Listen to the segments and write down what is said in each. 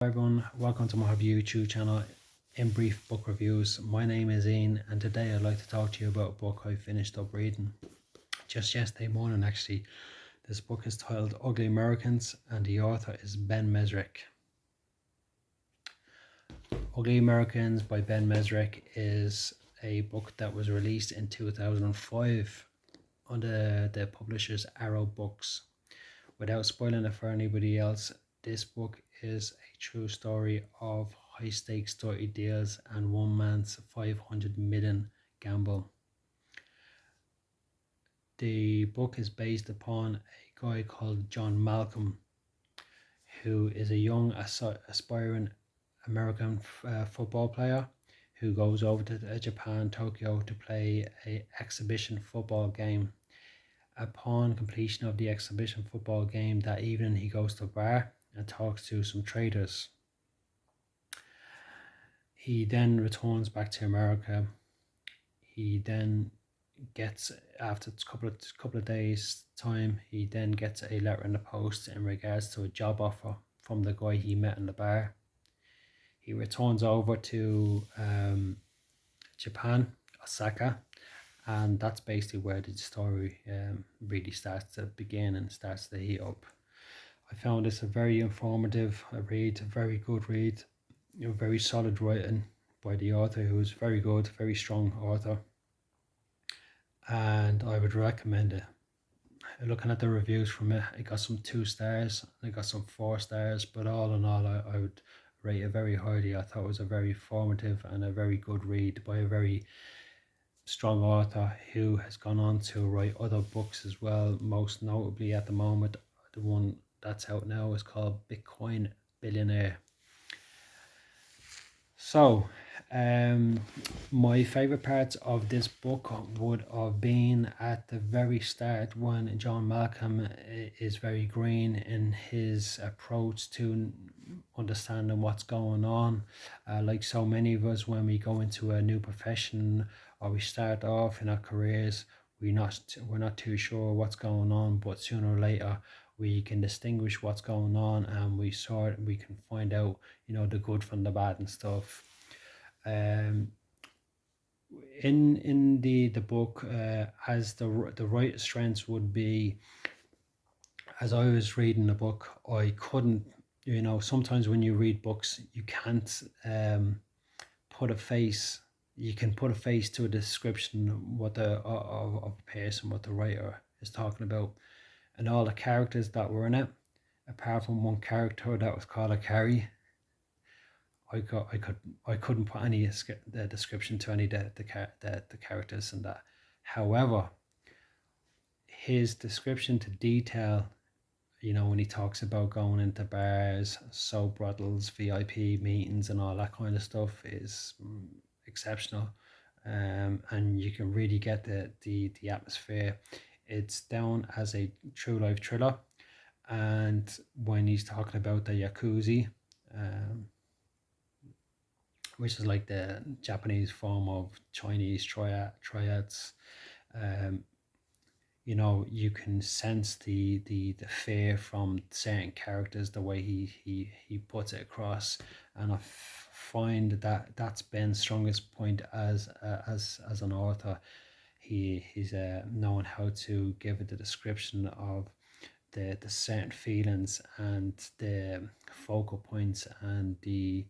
Everyone, welcome to my hobby YouTube channel, In Brief Book Reviews. My name is Ian, and today I'd like to talk to you about a book I finished up reading just yesterday morning actually. This book is titled Ugly Americans and the author is Ben Mezrich. Ugly Americans by Ben Mezrich is a book that was released in 2005 on the publisher's Arrow Books. Without spoiling it for anybody else, this book is a true story of high stakes dirty deals and one man's 500 million gamble. The book is based upon a guy called John Malcolm, who is a young aspiring American football player who goes over to Japan, Tokyo, to play an exhibition football game. Upon completion of the exhibition football game that evening, he goes to a bar and talks to some traders. He then returns back to America. He then gets, after a couple of days time, he then gets a letter in the post in regards to a job offer from the guy he met in the bar. He returns over to Japan, Osaka, and that's basically where the story really starts to begin and starts to heat up. I found this a very informative read, a very good read, very solid writing by the author, who is very good, very strong author, and I would recommend it. Looking at the reviews from it, it got some 2 stars, it got some 4 stars, but all in all, I would rate it very highly. I thought it was a very formative and a very good read by a very strong author who has gone on to write other books as well. Most notably at the moment, the one that's out now is called Bitcoin Billionaire. So my favorite parts of this book would have been at the very start, when John Malcolm is very green in his approach to understanding what's going on. Like so many of us, when we go into a new profession or we start off in our careers, we're not too sure what's going on, but sooner or later we can distinguish what's going on, and we can find out, the good from the bad and stuff. In the book, as the writer's strengths would be, as I was reading the book, I couldn't, sometimes when you read books, you can't put a face. You can put a face to a description of a person, what the writer is talking about, and all the characters that were in it, apart from one character that was called a Carrie. I couldn't put any the description to any of the characters and that. However, his description to detail, when he talks about going into bars, soap bottles, VIP meetings, and all that kind of stuff, is exceptional. And you can really get the atmosphere. It's down as a true life thriller, and when he's talking about the Yakuza, which is like the Japanese form of Chinese triads, you can sense the fear from certain characters, the way he puts it across, and I find that that's Ben's strongest point as an author. He's knowing how to give it the description of the certain feelings and the focal points, and you'll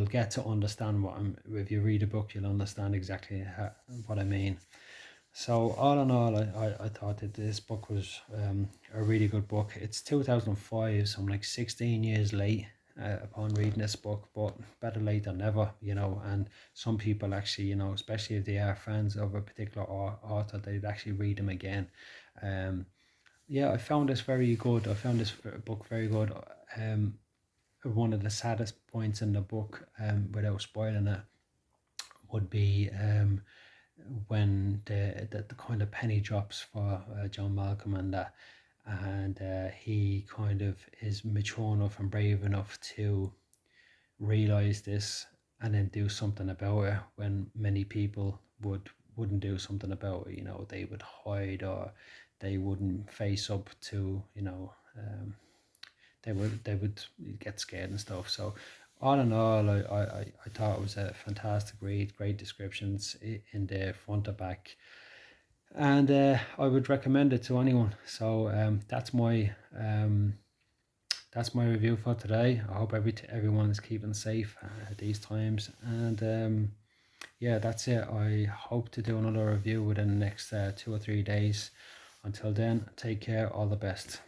get to understand if you read a book, you'll understand exactly what I mean. So all in all, I thought that this book was a really good book. It's 2005, so I'm like 16 years late upon reading this book, but better late than never, and some people actually, especially if they are fans of a particular author, they'd actually read them again. Yeah, I found this very good. I found this book very good. One of the saddest points in the book, without spoiling it, would be when the kind of penny drops for John Malcolm and that, and he kind of is mature enough and brave enough to realize this and then do something about it, when many people wouldn't do something about it. They would hide, or they wouldn't face up to they would get scared and stuff. So all in all, I thought it was a fantastic read, great descriptions in the front and back, and I would recommend it to anyone. So that's my review for today. I hope everyone is keeping safe at these times, and yeah, that's it. I hope to do another review within the next 2 or 3 days. Until then, take care. All the best.